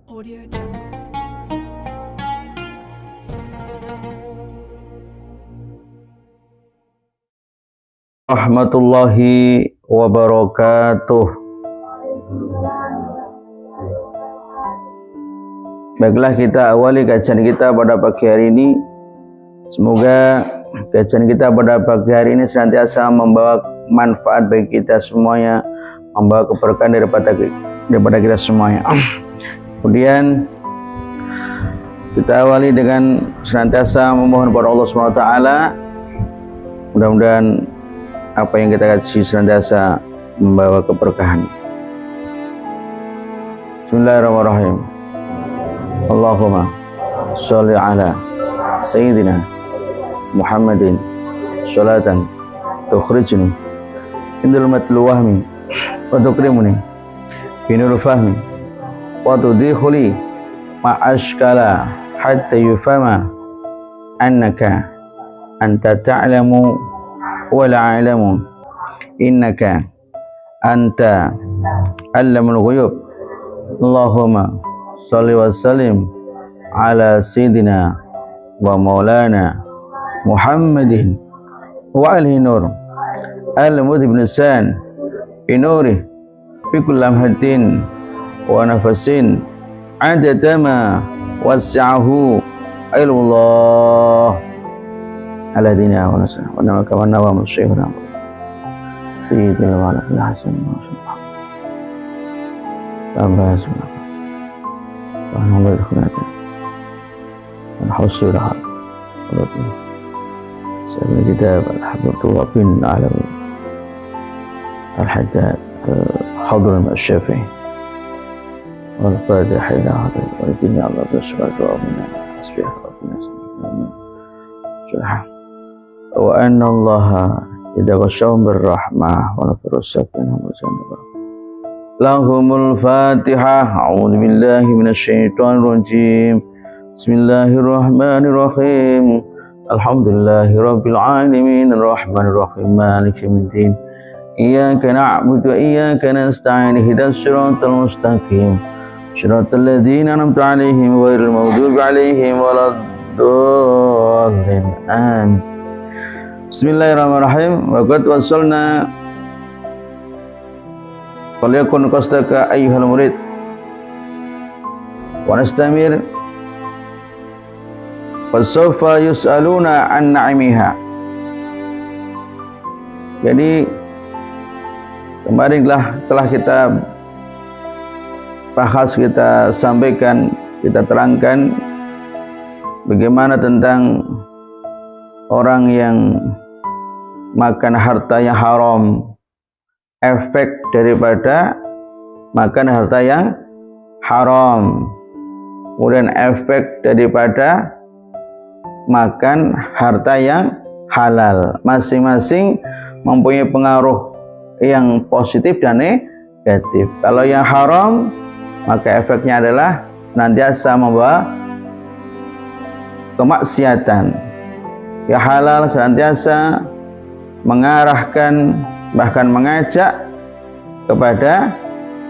Audio Jungle. Rahmatullahi wabarakatuh. Baiklah, kita awali kajian kita pada pagi hari ini. Semoga kajian kita pada pagi hari ini senantiasa membawa manfaat bagi kita semuanya, membawa keberkahan daripada kita semuanya. Kemudian kita awali dengan senantiasa memohon kepada Allah SWT. Mudah-mudahan apa yang kita kaji senantiasa membawa keberkahan. Bismillahirrahmanirrahim. Allahumma sholli ala sayyidina Muhammadin sholatan tukhrijni indal matlul wahmi wa tukrimuni binur fahmi wa tudhikhuli ma'ashkala hatta yufama annaka anta ta'lamu wa la a'lamu innaka anta allamul ghuyub. Allahumma sholli wa sallim ala sayyidina wa maulana Muhammadin wa alihi nur al-mudhibnisan binuri fi kulli lamhatin wa nafasin adadama wasi'ahu ilmullah ala dina wa nasana wa nama kama nawa musyihuna sayyidil walad al-hasan wa sallam tambah sunah wa nama al-khunata wa husulaha wa sayyidil kitab al-habdu wa bin alam al-haddad al-hadr al-syafi'i والفاتح إلى هذا والدين الله بالصلاة وأمنا أسبح ربنا آمين. وأن الله إذا غشاهم بالرحمة ونفر السكينة وجنب لهم الفاتحة. أعوذ بالله من الشيطان الرجيم. بسم الله الرحمن الرحيم. الحمد لله رب العالمين الرحمن الرحيم مالك يوم الدين إياك نعبد وإياك نستعين اهدنا الصراط المستقيم صراط الذين أنعمت عليهم غير المغضوب عليهم ولا الضالين آمين. Bismillahirrahmanirrahim. Wa qad wasalna falyakun qasdaka ayyuhal murid wa nastamir fasawfa yus'aluna an na'imiha. Jadi kemarin telah kita bahas, kita sampaikan, kita terangkan bagaimana tentang orang yang makan harta yang haram, efek daripada makan harta yang haram, kemudian efek daripada makan harta yang halal. Masing-masing mempunyai pengaruh yang positif dan negatif. Kalau yang haram, maka efeknya adalah senantiasa membawa kemaksiatan. Ya halal senantiasa mengarahkan, bahkan mengajak kepada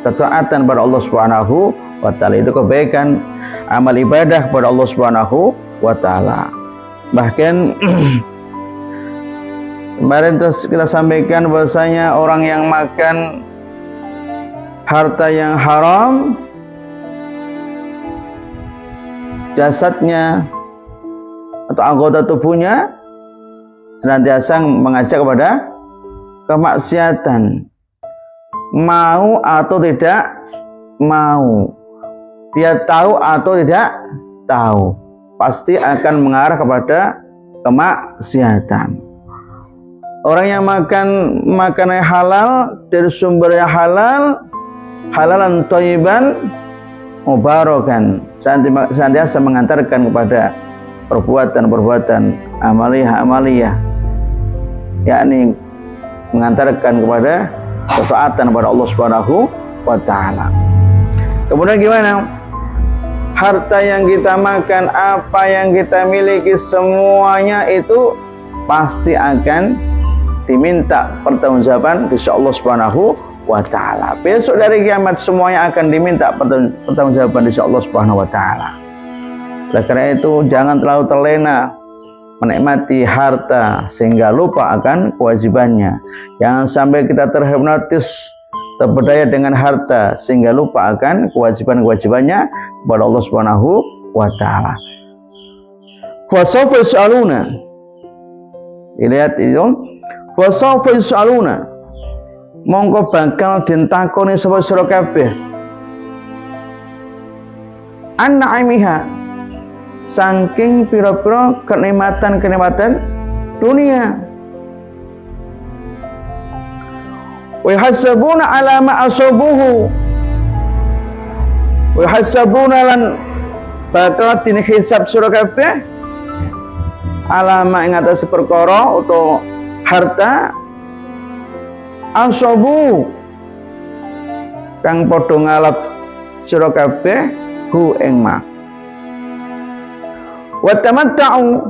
ketaatan pada Allah Subhanahu wa taala. Itu kebaikan amal ibadah kepada Allah Subhanahu wa taala. Bahkan kemarin kita sampaikan bahwasanya orang yang makan harta yang haram, jasadnya atau anggota tubuhnya senantiasa mengajak kepada kemaksiatan, mau atau tidak mau, dia tahu atau tidak tahu, pasti akan mengarah kepada kemaksiatan. Orang yang makan makanan halal dari sumber yang halal, halalan thayyiban mubarakan, senantiasa mengantarkan kepada perbuatan-perbuatan amaliyah, yakni mengantarkan kepada ketaatan kepada Allah Subhanahu wa taala. Kemudian gimana? Harta yang kita makan, apa yang kita miliki, semuanya itu pasti akan diminta pertanggungjawaban di Allah Subhanahu wa ta'ala. Besok dari kiamat semuanya akan diminta pertanggungjawaban di sisi Allah Subhanahu wa taala. Oleh karena itu jangan terlalu terlena menikmati harta sehingga lupa akan kewajibannya. Jangan sampai kita terhipnotis, terpedaya dengan harta sehingga lupa akan kewajiban-kewajibannya kepada Allah Subhanahu wa taala. Wa sawfa yus'aluna. Lihat itu. Wa sawfa yus'aluna. Mongko bakal ditakoni sapa sira kabeh. An-na'imiha. Saking pira-pira kenikmatan-kenikmatan dunia. Wa yahsabuna ala ma asabuhu. Wa yahsabuna lan bakal dihisab sira kabeh alama ing atas perkara utawa harta asabu kang padha ngalap sira kabeh hu ing ma wa tamatta'u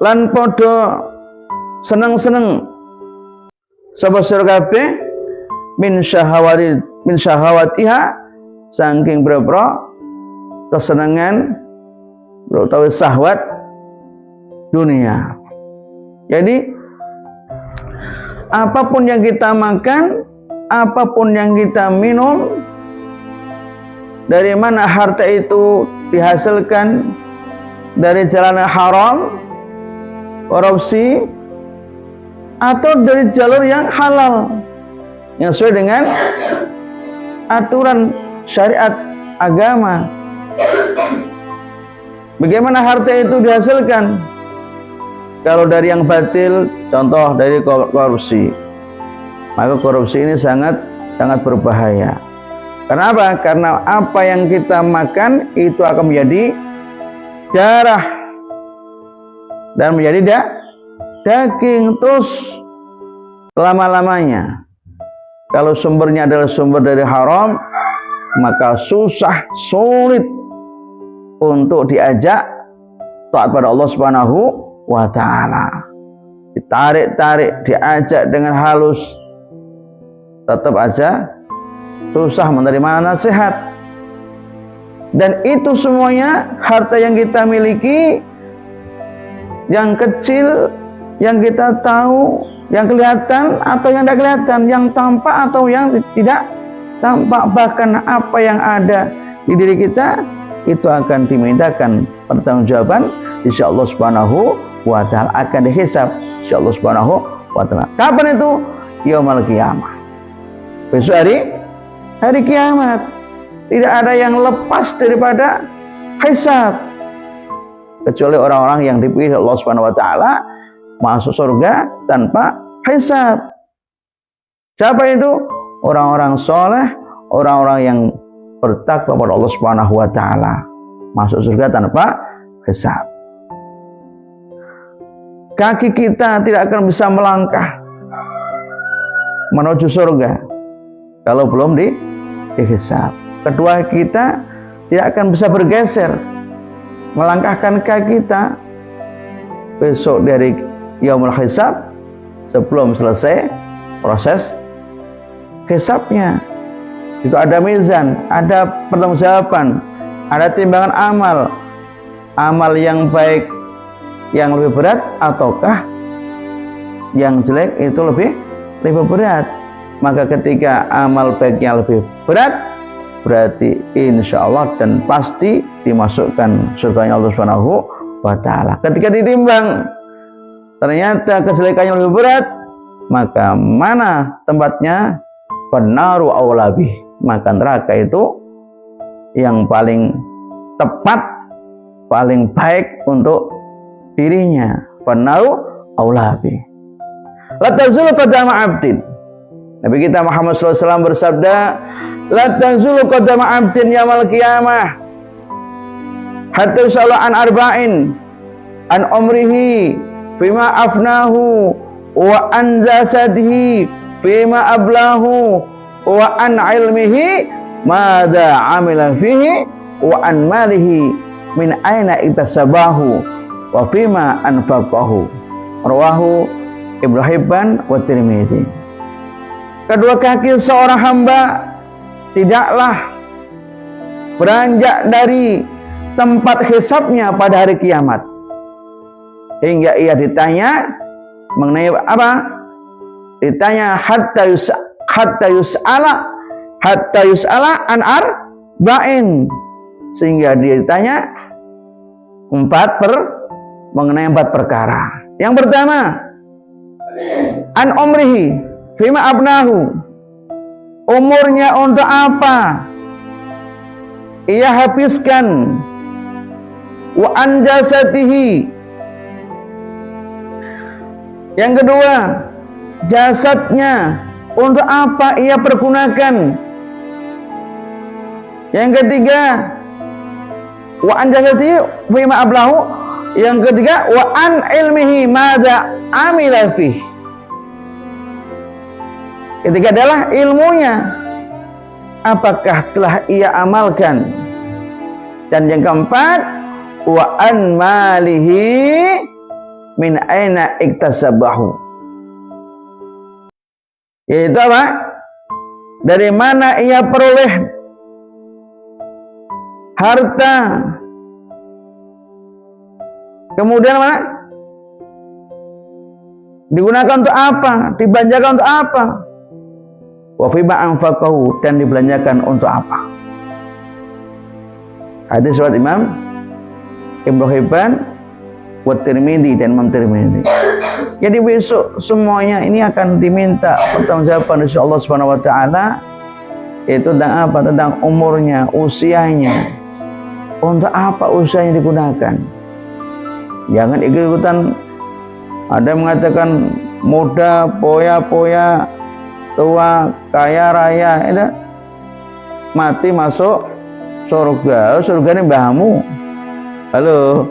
lan padha seneng-seneng sapa sira kabeh min syahawatiha saking boro-boro kesenangan utawa syahwat dunia. Jadi apapun yang kita makan, apapun yang kita minum, dari mana harta itu dihasilkan, dari jalan haram, korupsi, atau dari jalur yang halal yang sesuai dengan aturan syariat agama. Bagaimana harta itu dihasilkan? Kalau dari yang batil, contoh dari korupsi, maka korupsi ini sangat berbahaya. Kenapa? Karena apa yang kita makan itu akan menjadi darah dan menjadi daging terus lama-lamanya. Kalau sumbernya adalah sumber dari haram, maka sulit untuk diajak taat pada Allah Subhanahu wa ta'ala. Ditarik-tarik, diajak dengan halus, tetap aja susah menerima nasihat. Dan itu semuanya harta yang kita miliki, yang kecil, yang kita tahu, yang kelihatan atau yang tidak kelihatan, yang tampak atau yang tidak tampak, bahkan apa yang ada di diri kita itu akan dimintakan pertanggungjawaban insyaallah Subhanahu wa ta'ala, akan dihisab insyaallah Subhanahu wa ta'ala. Kapan itu? Yaumul qiyamah. Besok hari kiamat. Tidak ada yang lepas daripada hisab kecuali orang-orang yang dipilih Allah Subhanahu wa ta'ala masuk surga tanpa hisab. Siapa itu? Orang-orang soleh, orang-orang yang bertakwa kepada Allah Subhanahu wa ta'ala, masuk surga tanpa hisab. Kaki kita tidak akan bisa melangkah menuju surga kalau belum dihisab. Kedua kita tidak akan bisa bergeser melangkahkan kaki kita besok dari yaumul hisab sebelum selesai proses hisabnya. Itu ada mizan, ada pertanggungjawaban, ada timbangan amal yang baik yang lebih berat ataukah yang jelek itu lebih berat. Maka ketika amal baiknya lebih berat, berarti insya Allah dan pasti dimasukkan surganya Allah Subhanahu wa ta'ala. Ketika ditimbang ternyata kejelekannya lebih berat, maka mana tempatnya? Benaru aulabih, maka neraka itu yang paling tepat, paling baik untuk dirinya. Benaru aulabih. La tazulu qadama 'abdin. Nabi kita Muhammad SAW bersabda, la tazulu qadama 'abdin yaumil qiyamah hatta yus'ala an arba'in an umrihi fima afnahu wa an jasadihi fima ablahu wa an ilmihi madza amila fihi wa an malihi min aina iktasabahu wa fima anfaqahu. Rawahu Ibnu Hibban wa Tirmidzi. kedua kaki seorang hamba tidaklah beranjak dari tempat hisabnya pada hari kiamat hingga ia ditanya mengenai apa? Ditanya hatta yus'ala an arba'in, sehingga dia ditanya mengenai 4 perkara. Yang pertama, an umrihi fima abnahu, umurnya untuk apa ia habiskan, wa an jasatihi, yang kedua jasadnya untuk apa ia pergunakan, yang ketiga wa an jasatihi fima ablahu, yang ketiga wa an ilmihi madza amila fih, ketiga adalah ilmunya apakah telah ia amalkan, dan yang keempat wa an malihi min aina iktasabahu, yaitu apa? Dari mana ia peroleh harta, kemudian mana digunakan untuk apa, dibelanjakan untuk apa, wa fima anfaqahu, dan dibelanjakan untuk apa. Hadis riwayat Imam Ibnu Hibban wa Tirmidzi dan Imam Tirmidzi. Jadi besok semuanya ini akan diminta pertanggungjawaban dari Allah Subhanahu wa taala, yaitu tentang apa? Tentang umurnya, usianya. Untuk apa usianya digunakan? Jangan ikut-ikutan. Ada yang mengatakan muda, poya-poya, tua, kaya raya, itu mati masuk surga. Surga ini mbahmu. Halo.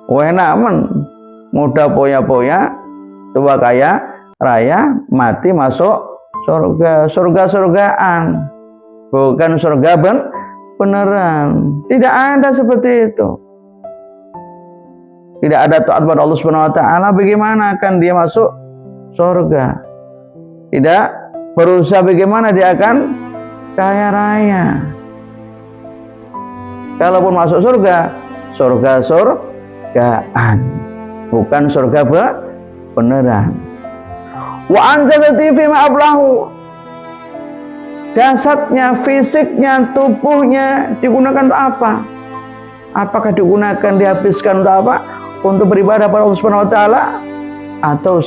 Enak men, muda poya-poya, tua kaya raya, mati masuk surga. Surga-surgaan, bukan surga beneran. Tidak ada seperti itu. Tidak ada taat pada Allah Subhanahu wa taala, bagaimana akan dia masuk surga? Tidak berusaha, bagaimana dia akan kaya raya? Kalaupun masuk surga, surgaan, bukan surga beneran. Wa anjazati fi ma ablahu, jasadnya, fisiknya, tubuhnya digunakan untuk apa? Apakah digunakan, dihabiskan untuk apa? Untuk beribadah pada Allah Subhanahu wa taala, atau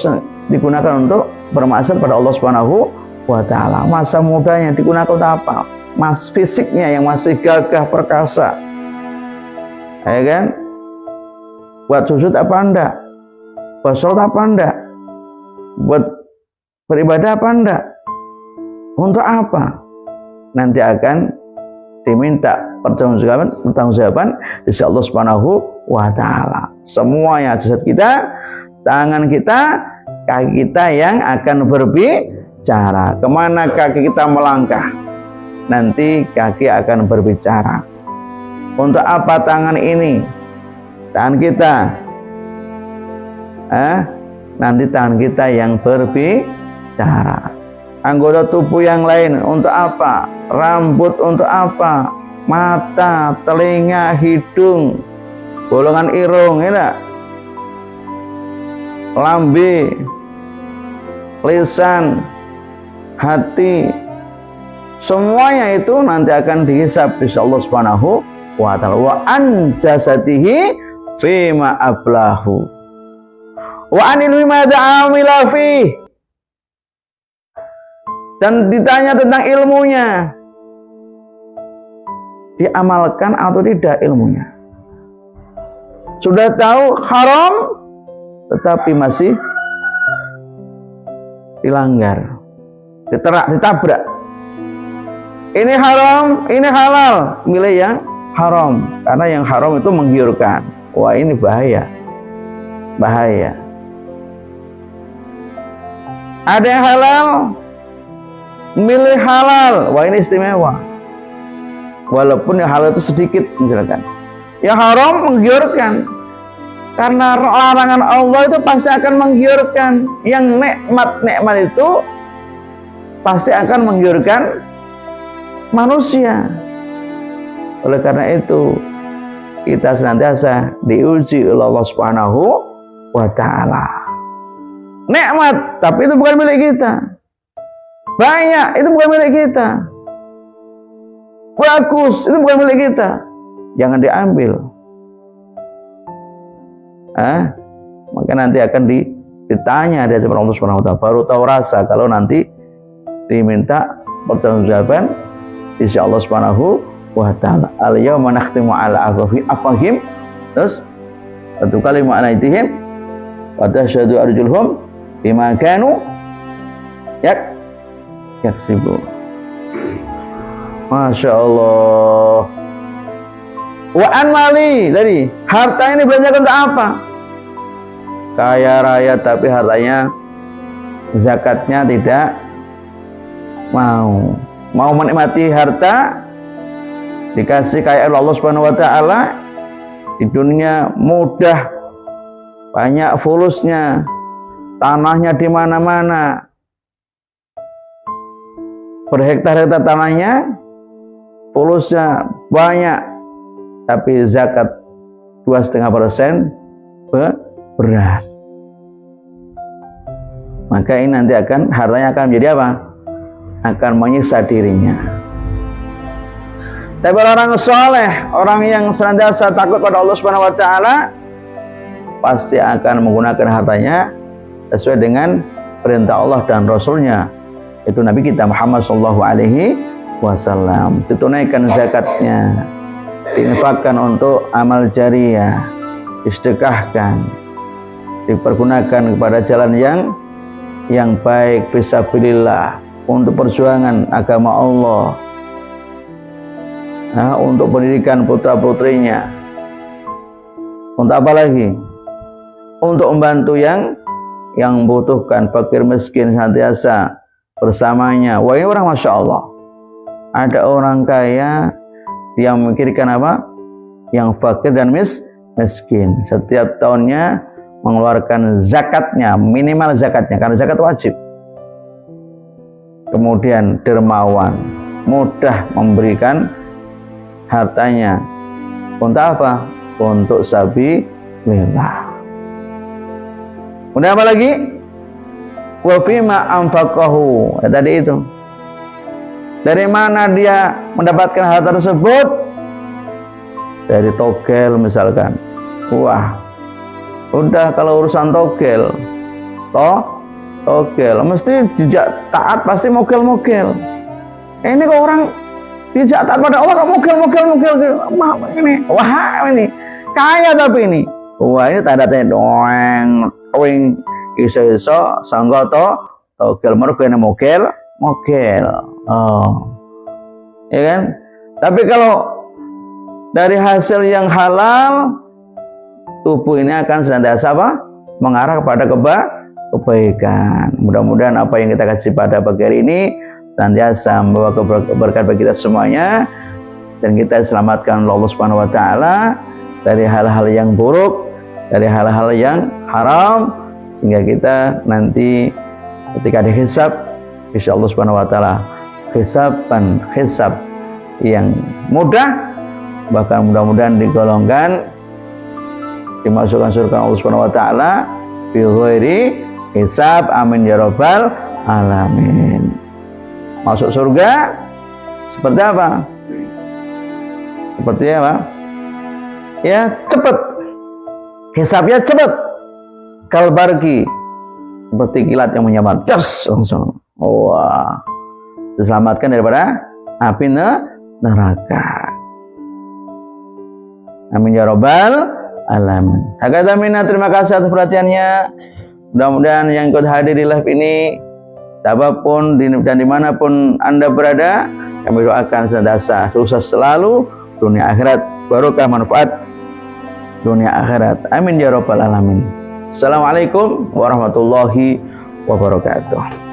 digunakan untuk bermaksiat pada Allah Subhanahu wa taala? Masa mudanya digunakan untuk apa? Mas fisiknya yang masih gagah perkasa, ya kan? Buat sujud apa enggak? Buat sholat apa enggak? Buat beribadah apa enggak? Untuk apa? Nanti akan diminta pertanggungjawaban dari Allah Subhanahu wa taala. Semuanya, jasad kita, tangan kita, kaki kita yang akan berbicara. Kemana kaki kita melangkah, nanti kaki akan berbicara. Untuk apa tangan ini? Tangan kita, nanti tangan kita yang berbicara. Anggota tubuh yang lain untuk apa? Rambut untuk apa? Mata, telinga, hidung, bolongan irung, ya, lambe, lisan, hati, semuanya itu nanti akan dihisab oleh Allah Subhanahu wa taala. Wa an jasatihi fima ablahu wa anil madza amila fi, dan ditanya tentang ilmunya, diamalkan atau tidak ilmunya. Sudah tahu haram tetapi masih dilanggar, ditabrak. Ini haram, ini halal, milih yang haram, karena yang haram itu menggiurkan. Wah, ini bahaya. Ada yang halal, milih halal. Wah, ini istimewa. Walaupun yang halal itu sedikit, misalkan. Yang haram menggiurkan, karena larangan Allah itu pasti akan menggiurkan. Yang nikmat itu pasti akan menggiurkan manusia. Oleh karena itu kita senantiasa diuji oleh Allah Subhanahu wa ta'ala. Nikmat, tapi itu bukan milik kita. Banyak, itu bukan milik kita. Bagus, itu bukan milik kita. Jangan diambil. Maka nanti akan ditanya di hadapan Allah Subhanahu wa ta'ala. Baru tahu rasa kalau nanti diminta pertanggungjawaban sisi Allah Subhanahu wa ta'ala. Al-yawma nakhtimu ala afwahihim, terus satu kalimat alaihim wa tashhadu arjuluhum bima kanu yaksibu. Masya Allah. Wa an mali, tadi harta ini belanjakan untuk apa? Kaya raya tapi hartanya zakatnya tidak mau menikmati harta, dikasih kaya Allah Subhanahu wa ta'ala, di dunia mudah, banyak fulusnya, tanahnya di mana-mana, berhektar-hektar tanahnya, fulusnya banyak, tapi zakat 2,5% berat. Maka ini nanti hartanya akan menjadi apa? Akan menyiksa dirinya. Tapi orang soleh, orang yang senantiasa takut pada Allah Subhanahu wa ta'ala, pasti akan menggunakan hartanya sesuai dengan perintah Allah dan Rasulnya, itu Nabi kita Muhammad sallallahu alaihi wasallam. Ditunaikan zakatnya, diinfakkan untuk amal jariyah, disedekahkan, dipergunakan kepada jalan yang baik, fisabilillah, untuk perjuangan agama Allah, untuk pendidikan putra-putrinya, untuk apa lagi? Untuk membantu yang membutuhkan, fakir miskin, senantiasa bersamanya. Wah, ini orang Masya Allah. Ada orang kaya yang memikirkan apa? Yang fakir dan miskin. Setiap tahunnya mengeluarkan zakatnya, minimal zakatnya, karena zakat wajib. Kemudian dermawan, mudah memberikan hartanya. Untuk apa? Untuk sabilillah. Kemudian apa lagi? Wa fima anfaqahu. Tadi itu. Dari mana dia mendapatkan harta tersebut? Dari togel misalkan. Wah, udah kalau urusan togel, togel mesti dijak taat, pasti mogel. Ini kok orang dijak taat pada Allah, mogel. Wah, ini kaya tapi ini. Wah, ini tanda-tanda doang. Wing iso-iso sangga togel mergane mogel. Ya kan? Tapi kalau dari hasil yang halal, tubuh ini akan senantiasa apa? Mengarah kepada kebaikan. Mudah-mudahan apa yang kita kasih pada pagi hari ini senantiasa membawa keberkahan bagi kita semuanya, dan kita selamatkan Allah Subhanahu wa ta'ala dari hal-hal yang buruk, dari hal-hal yang haram, sehingga kita nanti ketika dihisab, insya Allah Subhanahu wa ta'ala hisab yang mudah, bahkan mudah-mudahan digolongkan dimasukkan surga Allah Subhanahu wa ta'ala bi ghairi hisab. Amin ya rabbal alamin. Masuk surga seperti apa? Seperti apa? Ya, cepat. Hisabnya cepat. Kalbargi, seperti kilat yang menyambar. Cas langsung. Wah. Diselamatkan daripada api neraka. Amin ya rabbal alamin. Hakadamina, terima kasih atas perhatiannya. Mudah-mudahan yang ikut hadir di live ini, siapapun dan dimanapun Anda berada, kami doakan senantiasa sukses selalu dunia akhirat, barokah manfaat dunia akhirat. Amin ya rabbal alamin. Assalamualaikum warahmatullahi wabarakatuh.